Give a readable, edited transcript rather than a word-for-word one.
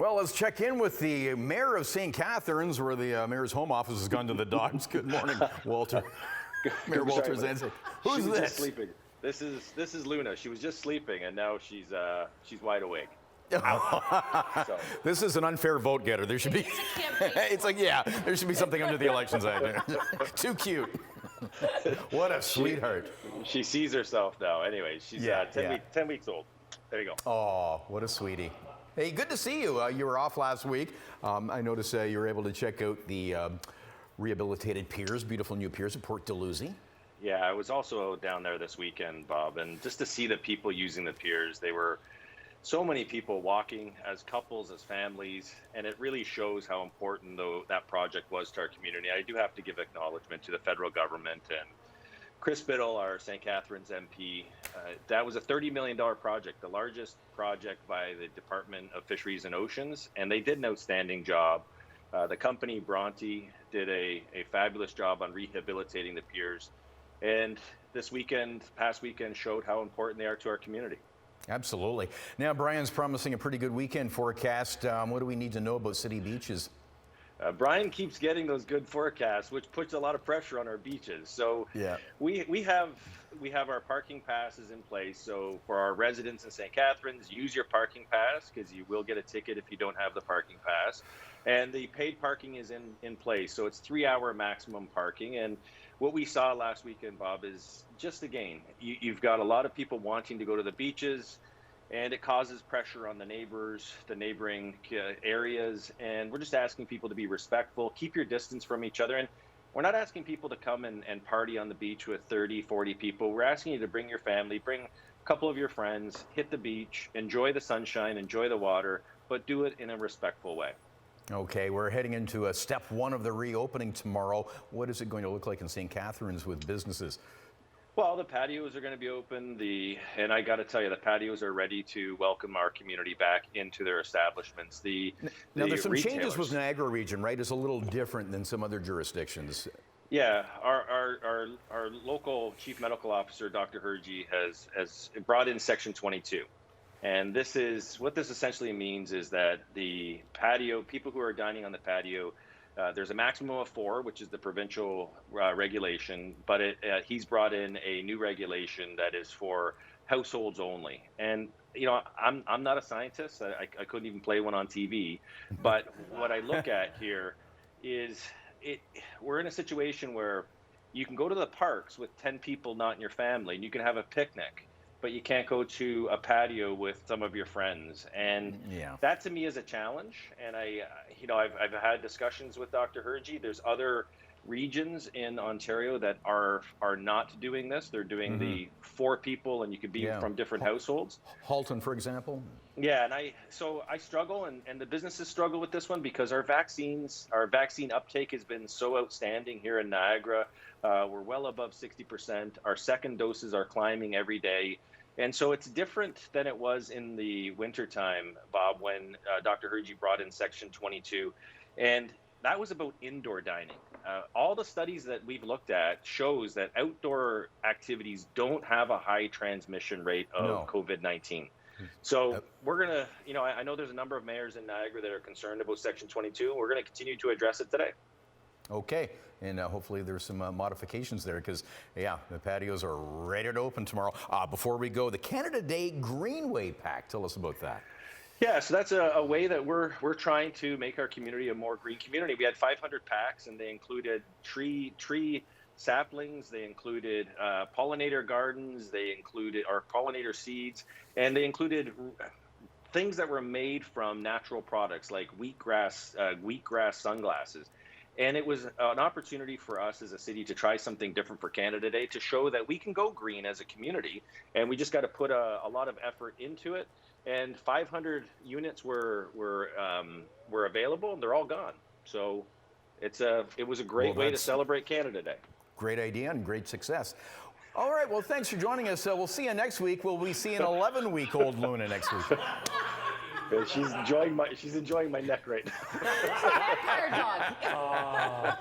Well, let's check in with the mayor of St. Catharines, where the mayor's home office has gone to the dogs. Good morning, Walter. Mayor Walter Sendzik. Who's this? Just sleeping. This is Luna. She was just sleeping, and now she's wide awake. So. This is an unfair vote getter. There should be. It's like, yeah, there should be something under the Elections Act. Too cute. What a sweetheart. She sees herself now. Anyway, she's 10 weeks old. There you go. Oh, what a sweetie. Hey, good to see you. You were off last week. I noticed you were able to check out the rehabilitated piers, beautiful new piers at Port Dalhousie. Yeah, I was also down there this weekend, Bob, and just to see the people using the piers, they were so many people walking as couples, as families, and it really shows how important that project was to our community. I do have to give acknowledgement to the federal government and Chris Biddle, our St. Catharines MP. That was a $30 million project, the largest project by the Department of Fisheries and Oceans, and they did an outstanding job. The company Bronte did a fabulous job on rehabilitating the piers, and past weekend showed how important they are to our community. Absolutely. Now, Brian's promising a pretty good weekend forecast. What do we need to know about city beaches? Brian keeps getting those good forecasts, which puts a lot of pressure on our beaches. So yeah, we have our parking passes in place. So for our residents in St. Catharines, use your parking pass because you will get a ticket if you don't have the parking pass. And the paid parking is in place. So it's 3-hour maximum parking. And what we saw last weekend, Bob, is just again, you've got a lot of people wanting to go to the beaches, and it causes pressure on the neighbors, the neighboring areas. And we're just asking people to be respectful, keep your distance from each other. And we're not asking people to come and party on the beach with 30, 40 people. We're asking you to bring your family, bring a couple of your friends, hit the beach, enjoy the sunshine, enjoy the water, but do it in a respectful way. Okay, we're heading into step one of the reopening tomorrow. What is it going to look like in St. Catharines with businesses? Well, the patios are going to be open. And I got to tell you, the patios are ready to welcome our community back into their establishments. Now, there's some changes with Niagara region, right? It's a little different than some other jurisdictions. Yeah, our local chief medical officer, Dr. Hergy, has brought in Section 22. And what this essentially means is that the patio, people who are dining on the patio, there's a maximum of 4, which is the provincial regulation, but he's brought in a new regulation that is for households only. And you know, I'm not a scientist. I couldn't even play one on TV. But what I look at here is we're in a situation where you can go to the parks with 10 people not in your family, and you can have a picnic, but you can't go to a patio with some of your friends. And that to me is a challenge. And I've had discussions with Dr. Hergy. There's other regions in Ontario that are not doing this. They're doing the 4 people, and you could be from different households. Halton, for example. Yeah, and I struggle, and the businesses struggle with this one because our vaccine uptake has been so outstanding here in Niagara. We're well above 60%. Our second doses are climbing every day. And so it's different than it was in the wintertime, Bob, when Dr. Hergy brought in Section 22. And that was about indoor dining. All the studies that we've looked at shows that outdoor activities don't have a high transmission rate of COVID-19. So we're going to, I know there's a number of mayors in Niagara that are concerned about Section 22. We're going to continue to address it today. Okay, and hopefully there's some modifications there because, the patios are ready to open tomorrow. Before we go, the Canada Day Greenway Pack, tell us about that. Yeah, so that's a way that we're trying to make our community a more green community. We had 500 packs, and they included tree saplings, they included pollinator gardens, they included our pollinator seeds, and they included things that were made from natural products like wheatgrass sunglasses. And it was an opportunity for us as a city to try something different for Canada Day, to show that we can go green as a community, and we just got to put a lot of effort into it. And 500 units were available, and they're all gone. So it was a great way to celebrate Canada Day. Great idea and great success. All right, well, thanks for joining us. We'll see you next week. We'll be seeing 11-week-old Luna next week. She's enjoying my neck right now. Better dog.